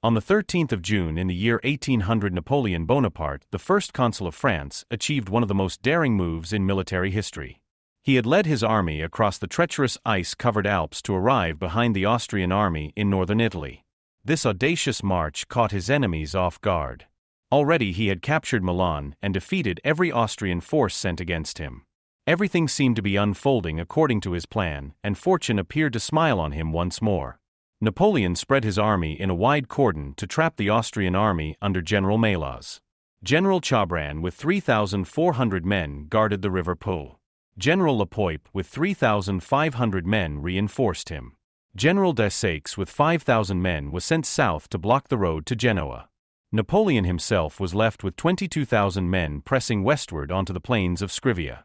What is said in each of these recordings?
On the 13th of June in the year 1800, Napoleon Bonaparte, the first consul of France, achieved one of the most daring moves in military history. He had led his army across the treacherous ice-covered Alps to arrive behind the Austrian army in northern Italy. This audacious march caught his enemies off guard. Already he had captured Milan and defeated every Austrian force sent against him. Everything seemed to be unfolding according to his plan, and fortune appeared to smile on him once more. Napoleon spread his army in a wide cordon to trap the Austrian army under General Melas. General Chabran with 3,400 men guarded the river Po. General Lepoip with 3,500 men reinforced him. General Desaix with 5,000 men was sent south to block the road to Genoa. Napoleon himself was left with 22,000 men pressing westward onto the plains of Scrivia.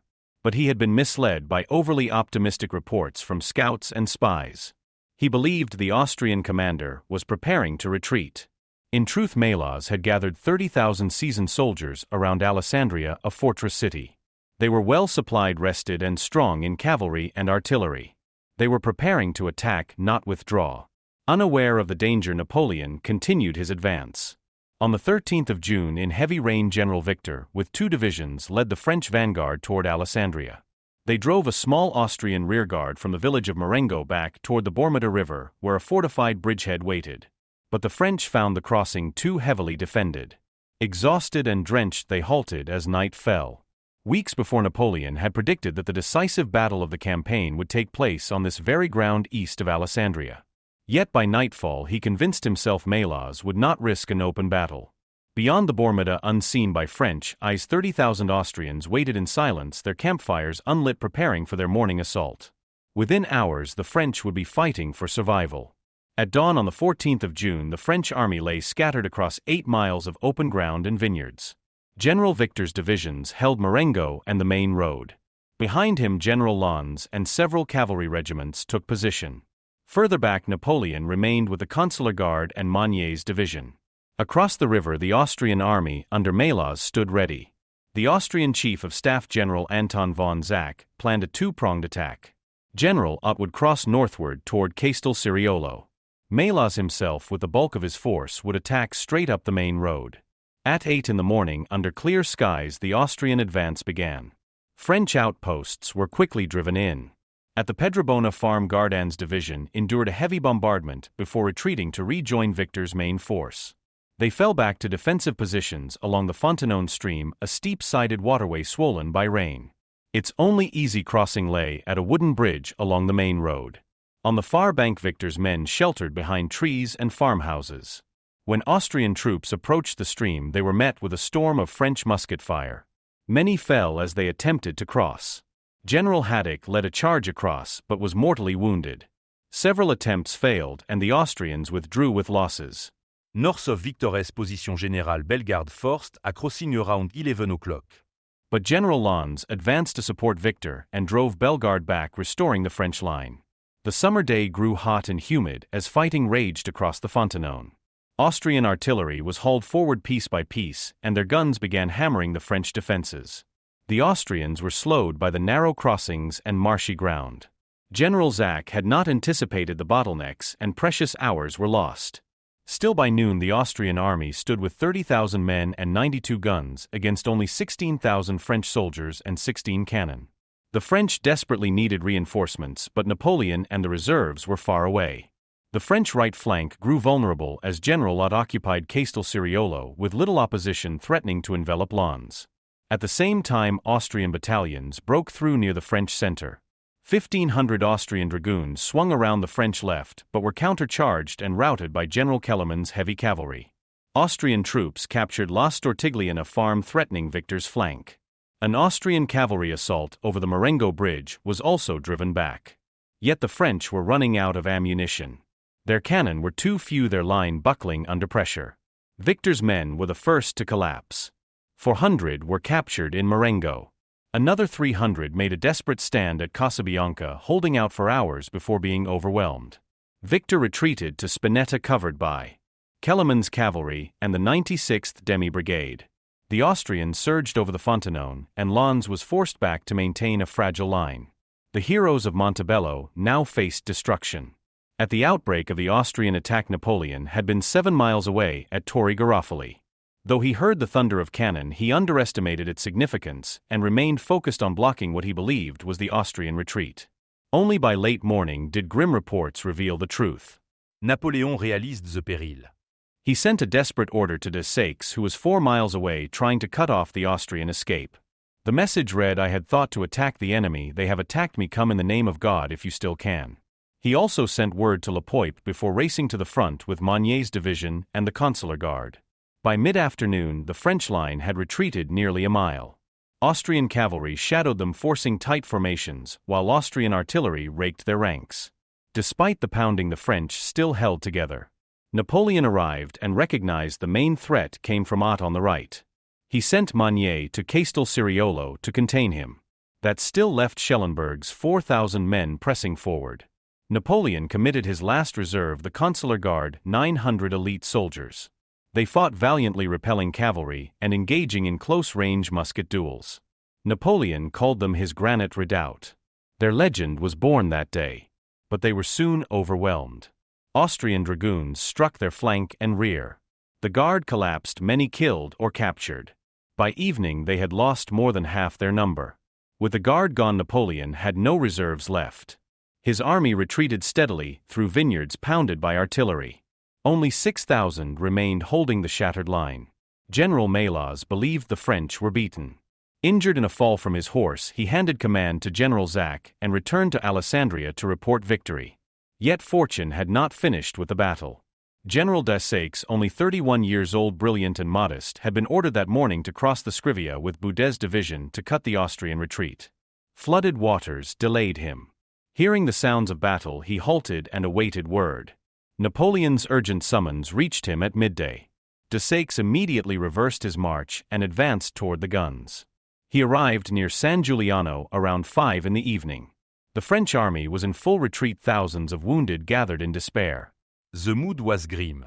But he had been misled by overly optimistic reports from scouts and spies. He believed the Austrian commander was preparing to retreat. In truth, Melas had gathered 30,000 seasoned soldiers around Alessandria, a fortress city. They were well supplied, rested, and strong in cavalry and artillery. They were preparing to attack, not withdraw. Unaware of the danger, Napoleon continued his advance. On the 13th of June, in heavy rain, General Victor, with 2 divisions, led the French vanguard toward Alessandria. They drove a small Austrian rearguard from the village of Marengo back toward the Bormida River, where a fortified bridgehead waited. But the French found the crossing too heavily defended. Exhausted and drenched, they halted as night fell. Weeks before, Napoleon had predicted that the decisive battle of the campaign would take place on this very ground east of Alessandria. Yet by nightfall he convinced himself Melas would not risk an open battle. Beyond the Bormida, unseen by French eyes, 30,000 Austrians waited in silence, their campfires unlit, preparing for their morning assault. Within hours the French would be fighting for survival. At dawn on the 14th of June the French army lay scattered across 8 miles of open ground and vineyards. General Victor's divisions held Marengo and the main road. Behind him General Lannes and several cavalry regiments took position. Further back Napoleon remained with the Consular Guard and Monier's division. Across the river the Austrian army under Melas stood ready. The Austrian Chief of Staff General Anton von Zach planned a 2-pronged attack. General Ott would cross northward toward Castel Ciriolo. Melas himself with the bulk of his force would attack straight up the main road. At 8 in the morning, under clear skies, the Austrian advance began. French outposts were quickly driven in. At the Pedrabona farm, Gardan's division endured a heavy bombardment before retreating to rejoin Victor's main force. They fell back to defensive positions along the Fontenone stream, a steep-sided waterway swollen by rain. Its only easy crossing lay at a wooden bridge along the main road. On the far bank Victor's men sheltered behind trees and farmhouses. When Austrian troops approached the stream they were met with a storm of French musket fire. Many fell as they attempted to cross. General Haddock led a charge across but was mortally wounded. Several attempts failed and the Austrians withdrew with losses. North of Victor's position, General Bellegarde forced à crossing around 11 o'clock. But General Lannes advanced to support Victor and drove Bellegarde back, restoring the French line. The summer day grew hot and humid as fighting raged across the Fontenone. Austrian artillery was hauled forward piece by piece, and their guns began hammering the French defenses. The Austrians were slowed by the narrow crossings and marshy ground. General Zach had not anticipated the bottlenecks, and precious hours were lost. Still by noon the Austrian army stood with 30,000 men and 92 guns against only 16,000 French soldiers and 16 cannon. The French desperately needed reinforcements, but Napoleon and the reserves were far away. The French right flank grew vulnerable as General Ott occupied Castel Ciriolo with little opposition threatening to envelop Lannes. At the same time Austrian battalions broke through near the French center. 1,500 Austrian dragoons swung around the French left but were countercharged and routed by General Kellermann's heavy cavalry. Austrian troops captured La Stortigliana farm, threatening Victor's flank. An Austrian cavalry assault over the Marengo bridge was also driven back. Yet the French were running out of ammunition. Their cannon were too few, their line buckling under pressure. Victor's men were the first to collapse. 400 were captured in Marengo. Another 300 made a desperate stand at Casabianca, holding out for hours before being overwhelmed. Victor retreated to Spinetta, covered by Kellermann's cavalry and the 96th Demi Brigade. The Austrians surged over the Fontenone, and Lannes was forced back to maintain a fragile line. The heroes of Montebello now faced destruction. At the outbreak of the Austrian attack, Napoleon had been 7 miles away at Torre Garofoli. Though he heard the thunder of cannon, he underestimated its significance and remained focused on blocking what he believed was the Austrian retreat. Only by late morning did grim reports reveal the truth. Napoléon réalise the péril. He sent a desperate order to Desaix, who was 4 miles away, trying to cut off the Austrian escape. The message read, "I had thought to attack the enemy. They have attacked me. Come in the name of God if you still can." He also sent word to Lepoip before racing to the front with Monier's division and the Consular Guard. By mid-afternoon, the French line had retreated nearly a mile. Austrian cavalry shadowed them, forcing tight formations, while Austrian artillery raked their ranks. Despite the pounding, the French still held together. Napoleon arrived and recognized the main threat came from Ott on the right. He sent Monnier to Castel Ciriolo to contain him. That still left Schellenberg's 4,000 men pressing forward. Napoleon committed his last reserve, the Consular Guard, 900 elite soldiers. They fought valiantly, repelling cavalry and engaging in close-range musket duels. Napoleon called them his granite redoubt. Their legend was born that day. But they were soon overwhelmed. Austrian dragoons struck their flank and rear. The guard collapsed, many killed or captured. By evening they had lost more than half their number. With the guard gone, Napoleon had no reserves left. His army retreated steadily through vineyards pounded by artillery. Only 6,000 remained holding the shattered line. General Melas believed the French were beaten. Injured in a fall from his horse, he handed command to General Zach and returned to Alessandria to report victory. Yet fortune had not finished with the battle. General Desaix, only 31 years old, brilliant and modest, had been ordered that morning to cross the Scrivia with Boudet's division to cut the Austrian retreat. Flooded waters delayed him. Hearing the sounds of battle, he halted and awaited word. Napoleon's urgent summons reached him at midday. Desaix immediately reversed his march and advanced toward the guns. He arrived near San Giuliano around 5 in the evening. The French army was in full retreat, thousands of wounded gathered in despair. The mood was grim.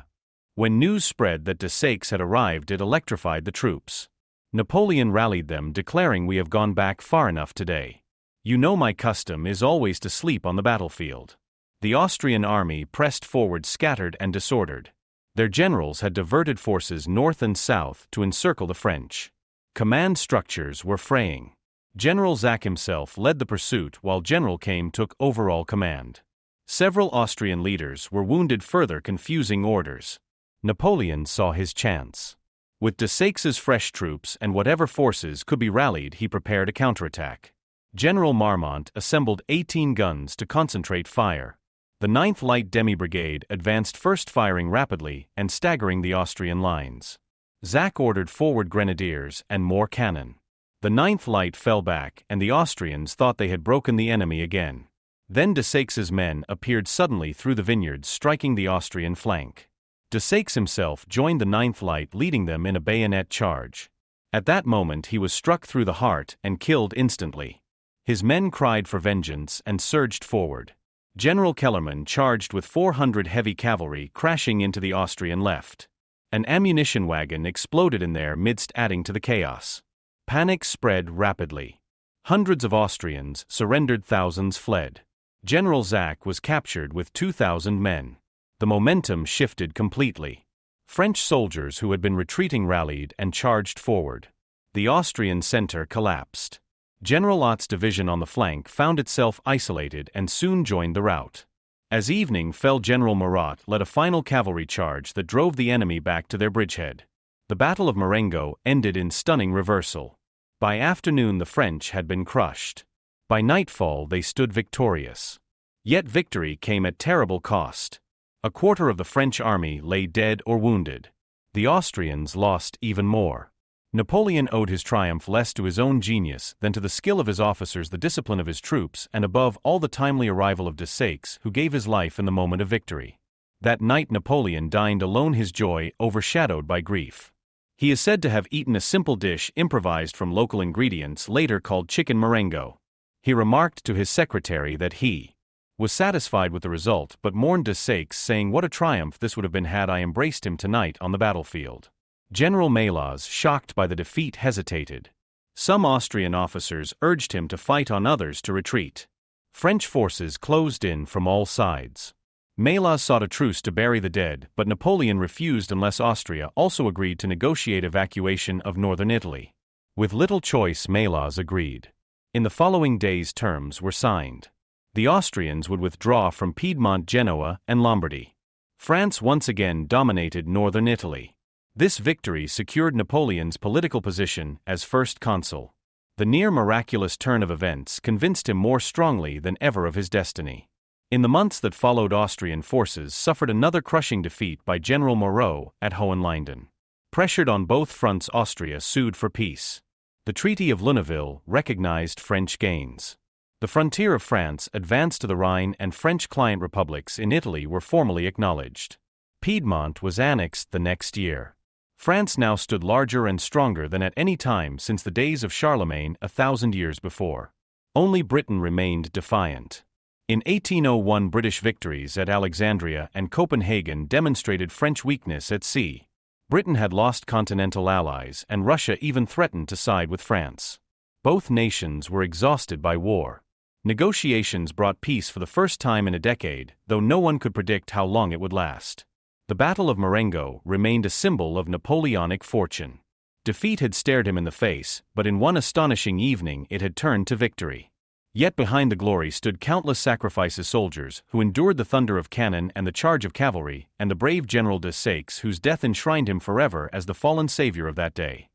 When news spread that Desaix had arrived, it electrified the troops. Napoleon rallied them, declaring, "We have gone back far enough today. You know my custom is always to sleep on the battlefield." The Austrian army pressed forward, scattered and disordered. Their generals had diverted forces north and south to encircle the French. Command structures were fraying. General Zach himself led the pursuit while General Kame took overall command. Several Austrian leaders were wounded, further confusing orders. Napoleon saw his chance. With Desaix's fresh troops and whatever forces could be rallied, he prepared a counterattack. General Marmont assembled 18 guns to concentrate fire. The 9th Light Demi-Brigade advanced first, firing rapidly and staggering the Austrian lines. Zach ordered forward grenadiers and more cannon. The 9th Light fell back, and the Austrians thought they had broken the enemy again. Then Desaix's men appeared suddenly through the vineyards, striking the Austrian flank. Desaix himself joined the 9th Light, leading them in a bayonet charge. At that moment he was struck through the heart and killed instantly. His men cried for vengeance and surged forward. General Kellerman charged with 400 heavy cavalry, crashing into the Austrian left. An ammunition wagon exploded in their midst, adding to the chaos. Panic spread rapidly. Hundreds of Austrians surrendered, thousands fled. General Zach was captured with 2,000 men. The momentum shifted completely. French soldiers who had been retreating rallied and charged forward. The Austrian center collapsed. General Ott's division on the flank found itself isolated and soon joined the rout. As evening fell, General Murat led a final cavalry charge that drove the enemy back to their bridgehead. The Battle of Marengo ended in stunning reversal. By afternoon the French had been crushed. By nightfall they stood victorious. Yet victory came at terrible cost. A quarter of the French army lay dead or wounded. The Austrians lost even more. Napoleon owed his triumph less to his own genius than to the skill of his officers, the discipline of his troops, and above all the timely arrival of Desaix, who gave his life in the moment of victory. That night Napoleon dined alone, his joy overshadowed by grief. He is said to have eaten a simple dish improvised from local ingredients, later called chicken Marengo. He remarked to his secretary that he was satisfied with the result, but mourned Desaix, saying, "What a triumph this would have been had I embraced him tonight on the battlefield." General Melas, shocked by the defeat, hesitated. Some Austrian officers urged him to fight on, others to retreat. French forces closed in from all sides. Melas sought a truce to bury the dead, but Napoleon refused unless Austria also agreed to negotiate evacuation of northern Italy. With little choice, Melas agreed. In the following days, terms were signed. The Austrians would withdraw from Piedmont, Genoa, and Lombardy. France once again dominated northern Italy. This victory secured Napoleon's political position as first consul. The near-miraculous turn of events convinced him more strongly than ever of his destiny. In the months that followed, Austrian forces suffered another crushing defeat by General Moreau at Hohenlinden. Pressured on both fronts, Austria sued for peace. The Treaty of Lunéville recognized French gains. The frontier of France advanced to the Rhine, and French client republics in Italy were formally acknowledged. Piedmont was annexed the next year. France now stood larger and stronger than at any time since the days of Charlemagne 1,000 years before. Only Britain remained defiant. In 1801, British victories at Alexandria and Copenhagen demonstrated French weakness at sea. Britain had lost continental allies, and Russia even threatened to side with France. Both nations were exhausted by war. Negotiations brought peace for the first time in a decade, though no one could predict how long it would last. The Battle of Marengo remained a symbol of Napoleonic fortune. Defeat had stared him in the face, but in one astonishing evening it had turned to victory. Yet behind the glory stood countless sacrifices, soldiers who endured the thunder of cannon and the charge of cavalry, and the brave General de Saix, whose death enshrined him forever as the fallen savior of that day.